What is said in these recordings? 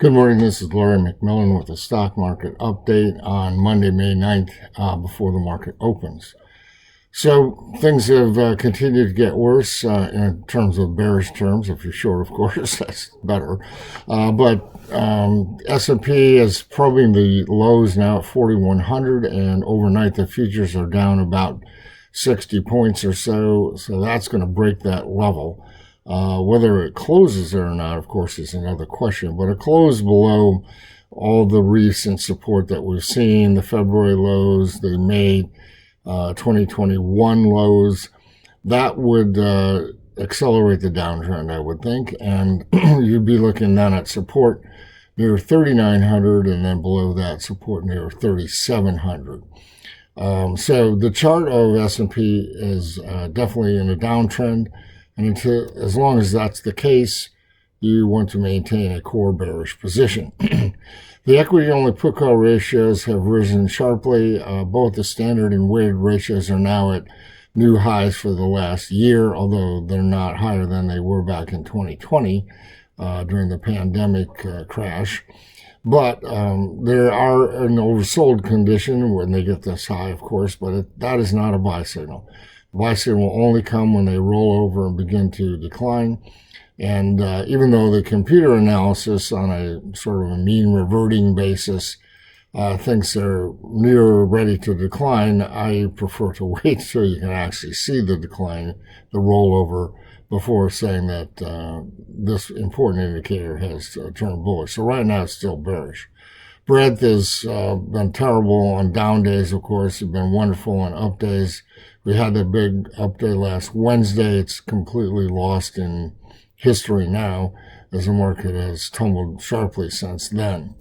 Good morning, this is Larry McMillan with a stock market update on Monday, May 9th, before the market opens. So things have continued to get worse in terms of bearish terms. If you're short, of course, that's better. But S&P is probing the lows now at 4,100, and overnight the futures are down about 60 points or so. So that's going to break that level. Whether it closes there or not, of course, is another question. But it closed below all the recent support that we've seen, the February lows, the May 2021 lows. That would accelerate the downtrend, I would think. And you'd be looking then at support near 3,900 and then below that support near 3,700. So the chart of S&P is definitely in a downtrend. And as long as that's the case, you want to maintain a core bearish position. The equity-only put-call ratios have risen sharply. Both the standard and weighted ratios are now at new highs for the last year, although they're not higher than they were back in 2020 during the pandemic crash. But there are an oversold condition when they get this high, of course, but that is not a buy signal. Buy signal will only come when they roll over and begin to decline. And even though the computer analysis on a sort of a mean reverting basis thinks they're near ready to decline, I prefer to wait till you can actually see the decline, the rollover, before saying that this important indicator has turned bullish. So right now it's still bearish. Breadth has been terrible on down days, of course. It's been wonderful on up days. We had the big up day last Wednesday. It's completely lost in history now, as the market has tumbled sharply since then.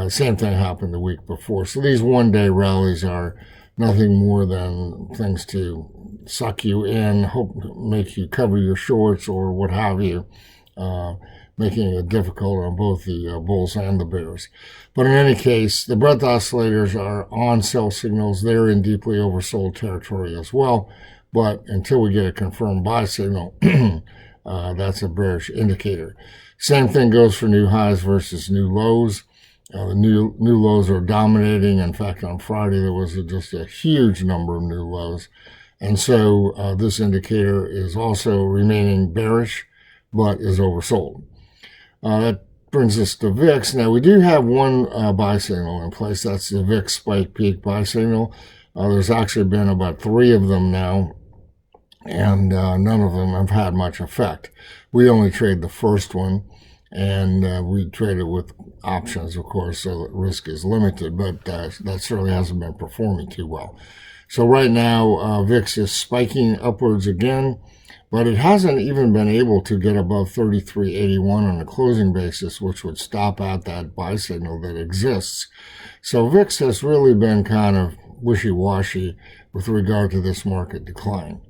Same thing happened the week before. So these one-day rallies are nothing more than things to suck you in, make you cover your shorts or what have you, making it difficult on both the bulls and the bears. But in any case, the breadth oscillators are on sell signals. They're in deeply oversold territory as well. But until we get a confirmed buy signal, that's a bearish indicator. Same thing goes for new highs versus new lows. The new lows are dominating. In fact, on Friday, there was just a huge number of new lows. And so this indicator is also remaining bearish, but is oversold. That brings us to VIX. Now, we do have one buy signal in place. That's the VIX spike peak buy signal. There's actually been about 3 of them now, and none of them have had much effect. We only trade the first one, and we trade it with options, of course, so that risk is limited, but that certainly hasn't been performing too well. So right now, VIX is spiking upwards again, but it hasn't even been able to get above 33.81 on a closing basis, which would stop out that buy signal that exists. So VIX has really been kind of wishy-washy with regard to this market decline.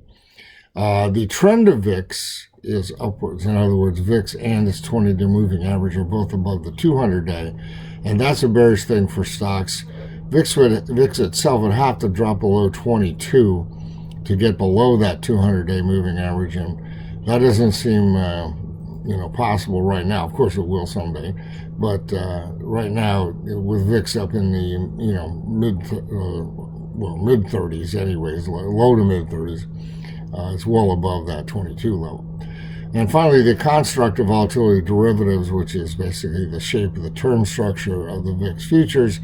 The trend of VIX is upwards. In other words, VIX and its 20-day moving average are both above the 200-day, and that's a bearish thing for stocks. VIX itself would have to drop below 22 to get below that 200-day moving average, and that doesn't seem possible right now. Of course, it will someday, but right now, with VIX up in the mid 30s, anyways, low to mid 30s, it's well above that 22 level. And finally, the construct of volatility derivatives, which is basically the shape of the term structure of the VIX futures,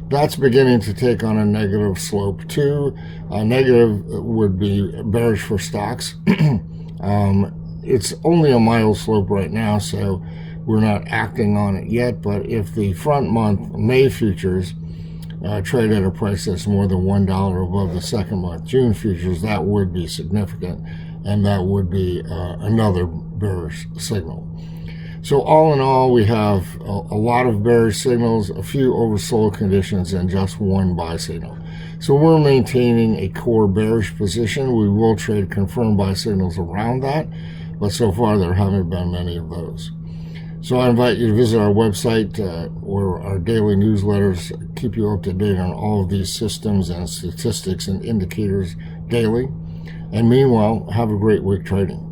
that's beginning to take on a negative slope too. Negative would be bearish for stocks. It's only a mild slope right now, so we're not acting on it yet. But if the front month May futures trade at a price that's more than $1 above the second month June futures, that would be significant, and that would be another bearish signal. So all in all, we have a lot of bearish signals, a few oversold conditions, and just one buy signal. So we're maintaining a core bearish position. We will trade confirmed buy signals around that, but so far there haven't been many of those. So I invite you to visit our website or our daily newsletters, keep you up to date on all of these systems and statistics and indicators daily. And meanwhile, have a great week trading.